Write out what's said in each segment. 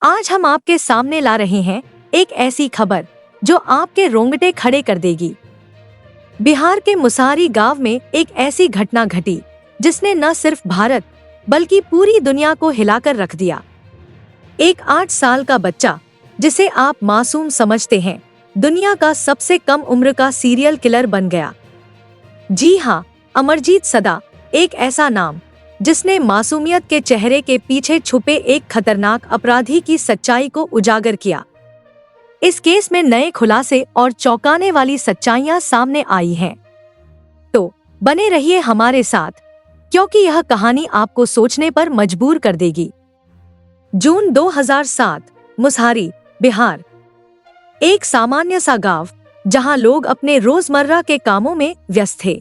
आज हम आपके सामने ला रहे हैं एक ऐसी खबर जो आपके रोंगटे खड़े कर देगी। बिहार के मुसारी गांव में एक ऐसी घटना घटी जिसने न सिर्फ भारत बल्कि पूरी दुनिया को हिलाकर रख दिया। एक 8 साल का बच्चा, जिसे आप मासूम समझते हैं, दुनिया का सबसे कम उम्र का सीरियल किलर बन गया। जी हाँ, अमरजीत सदा, एक ऐसा नाम जिसने मासूमियत के चेहरे के पीछे छुपे एक खतरनाक अपराधी की सच्चाई को उजागर किया। इस केस में नए खुलासे और चौंकाने वाली सच्चाइयां सामने आई हैं। तो बने रहिए हमारे साथ, क्योंकि यह कहानी आपको सोचने पर मजबूर कर देगी। जून 2007, मुसहरी, बिहार। एक सामान्य सा गांव जहां लोग अपने रोजमर्रा के कामों में व्यस्त थे।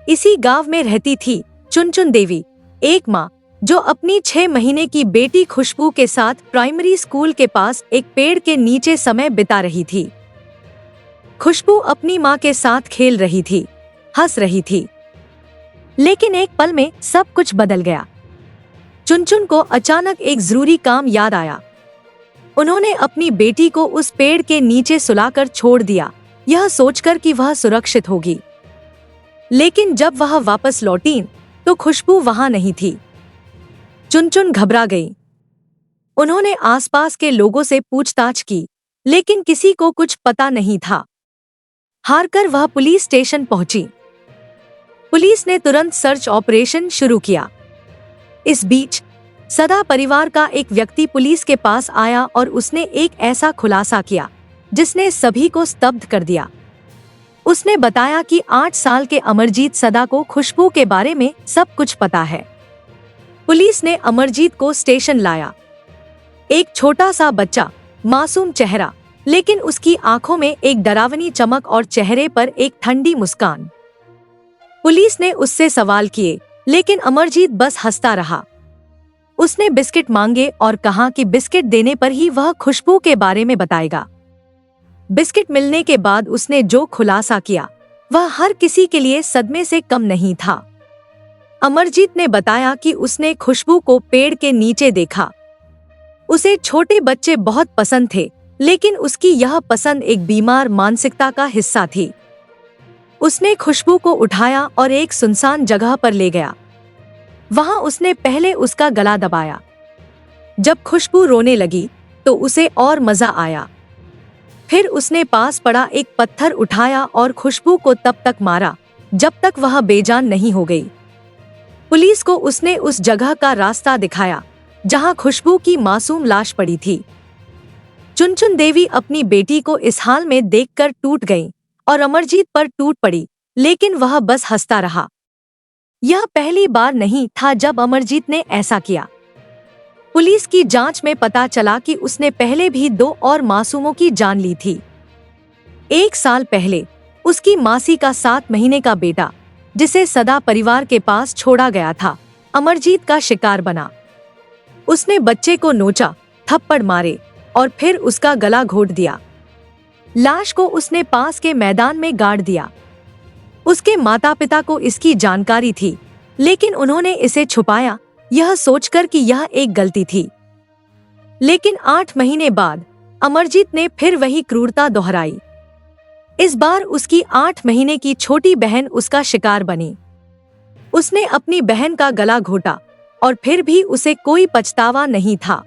इसी गांव में रहती थी चुनचुन देवी, एक माँ जो अपनी 6 महीने की बेटी खुशबू के साथ प्राइमरी स्कूल के पास एक पेड़ के नीचे समय बिता रही थी। खुशबू अपनी माँ के साथ खेल रही थी, हंस रही थी। लेकिन एक पल में सब कुछ बदल गया। चुनचुन को अचानक एक जरूरी काम याद आया। उन्होंने अपनी बेटी को उस पेड़ के नीचे सुलाकर छोड़ दिया, यह सोचकर कि वह सुरक्षित होगी। लेकिन जब वह वापस लौटी तो खुशबू वहां नहीं थी। चुनचुन घबरा गई। उन्होंने आसपास के लोगों से पूछताछ की, लेकिन किसी को कुछ पता नहीं था। हारकर वह पुलिस स्टेशन पहुंची। पुलिस ने तुरंत सर्च ऑपरेशन शुरू किया। इस बीच सदा परिवार का एक व्यक्ति पुलिस के पास आया और उसने एक ऐसा खुलासा किया जिसने सभी को स्तब्ध कर दिया। उसने बताया कि 8 साल के अमरजीत सदा को खुशबू के बारे में सब कुछ पता है। पुलिस ने अमरजीत को स्टेशन लाया। एक छोटा सा बच्चा, मासूम चेहरा, लेकिन उसकी आंखों में एक डरावनी चमक और चेहरे पर एक ठंडी मुस्कान। पुलिस ने उससे सवाल किए, लेकिन अमरजीत बस हंसता रहा। उसने बिस्किट मांगे और कहा कि बिस्किट देने पर ही वह खुशबू के बारे में बताएगा। बिस्किट मिलने के बाद उसने जो खुलासा किया वह हर किसी के लिए सदमे से कम नहीं था। अमरजीत ने बताया कि उसने खुशबू को पेड़ के नीचे देखा। उसे छोटे बच्चे बहुत पसंद थे, लेकिन उसकी यह पसंद एक बीमार मानसिकता का हिस्सा थी। उसने खुशबू को उठाया और एक सुनसान जगह पर ले गया। वहां उसने पहले उसका गला दबाया। जब खुशबू रोने लगी तो उसे और मजा आया। फिर उसने पास पड़ा एक पत्थर उठाया और खुशबू को तब तक मारा जब तक वह बेजान नहीं हो गई। पुलिस को उसने उस जगह का रास्ता दिखाया जहां खुशबू की मासूम लाश पड़ी थी। चुनचुन देवी अपनी बेटी को इस हाल में देखकर टूट गई और अमरजीत पर टूट पड़ी, लेकिन वह बस हंसता रहा। यह पहली बार नहीं था जब अमरजीत ने ऐसा किया। पुलिस की जांच में पता चला कि उसने पहले भी 2 और मासूमों की जान ली थी। 1 साल पहले उसकी मासी का 7 महीने का बेटा, जिसे सदा परिवार के पास छोड़ा गया था, अमरजीत का शिकार बना। उसने बच्चे को नोचा, थप्पड़ मारे और फिर उसका गला घोट दिया। लाश को उसने पास के मैदान में गाड़ दिया। उसके माता पिता को इसकी जानकारी थी, लेकिन उन्होंने इसे छुपाया, यह सोचकर कि यह एक गलती थी। लेकिन 8 महीने बाद अमरजीत ने फिर वही क्रूरता दोहराई। इस बार उसकी 8 महीने की छोटी बहन उसका शिकार बनी। उसने अपनी बहन का गला घोटा और फिर भी उसे कोई पछतावा नहीं था।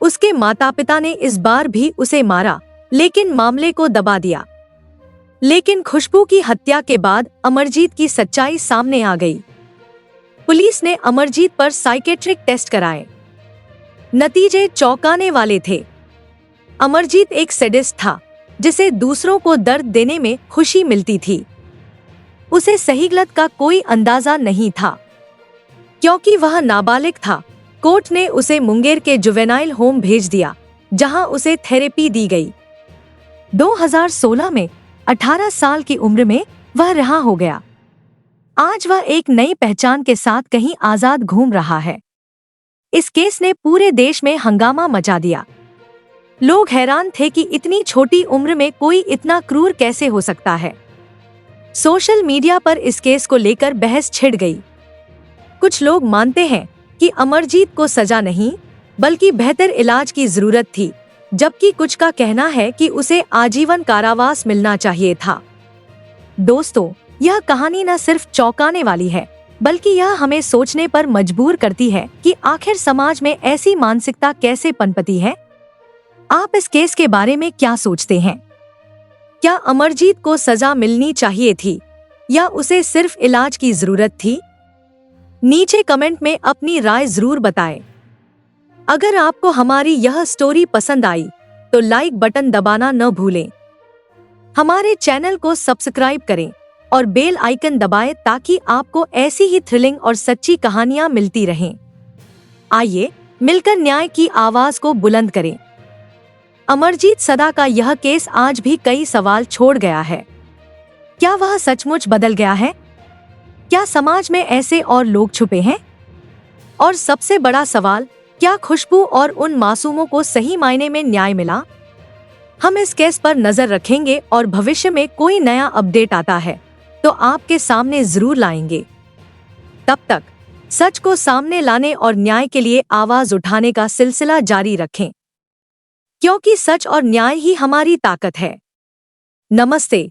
उसके माता पिता ने इस बार भी उसे मारा, लेकिन मामले को दबा दिया। लेकिन खुशबू की हत्या के बाद अमरजीत की सच्चाई सामने आ गई। पुलिस ने अमरजीत पर साइकेट्रिक टेस्ट कराए। नतीजे चौंकाने वाले थे। अमरजीत एक सैडिस्ट था, जिसे दूसरों को दर्द देने में खुशी मिलती थी। उसे सही गलत का कोई अंदाजा नहीं था। क्योंकि वह नाबालिग था, कोर्ट ने उसे मुंगेर के जुवेनाइल होम भेज दिया, जहां उसे थेरेपी दी गई। 2016 में 18 साल की उम्र में वह रिहा हो गया। आज वह एक नई पहचान के साथ कहीं आजाद घूम रहा है। इस केस ने पूरे देश में हंगामा मचा दिया। लोग हैरान थे कि इतनी छोटी उम्र में कोई इतना क्रूर कैसे हो सकता है। सोशल मीडिया पर इस केस को लेकर बहस छिड़ गई। कुछ लोग मानते हैं कि अमरजीत को सजा नहीं बल्कि बेहतर इलाज की जरूरत थी, जबकि कुछ का कहना है कि उसे आजीवन कारावास मिलना चाहिए था। दोस्तों, यह कहानी न सिर्फ चौंकाने वाली है, बल्कि यह हमें सोचने पर मजबूर करती है कि आखिर समाज में ऐसी मानसिकता कैसे पनपती है। आप इस केस के बारे में क्या सोचते हैं? क्या अमरजीत को सजा मिलनी चाहिए थी या उसे सिर्फ इलाज की जरूरत थी? नीचे कमेंट में अपनी राय जरूर बताएं। अगर आपको हमारी यह स्टोरी पसंद आई तो लाइक बटन दबाना न भूलें। हमारे चैनल को सब्सक्राइब करें और बेल आइकन दबाएं ताकि आपको ऐसी ही थ्रिलिंग और सच्ची कहानियां मिलती रहें। आइए मिलकर न्याय की आवाज को बुलंद करें। अमरजीत सदा का यह केस आज भी कई सवाल छोड़ गया है। क्या वह सचमुच बदल गया है? क्या समाज में ऐसे और लोग छुपे हैं? और सबसे बड़ा सवाल, क्या खुशबू और उन मासूमों को सही मायने में न्याय मिला? हम इस केस पर नजर रखेंगे और भविष्य में कोई नया अपडेट आता है तो आपके सामने जरूर लाएंगे। तब तक सच को सामने लाने और न्याय के लिए आवाज उठाने का सिलसिला जारी रखें, क्योंकि सच और न्याय ही हमारी ताकत है। नमस्ते।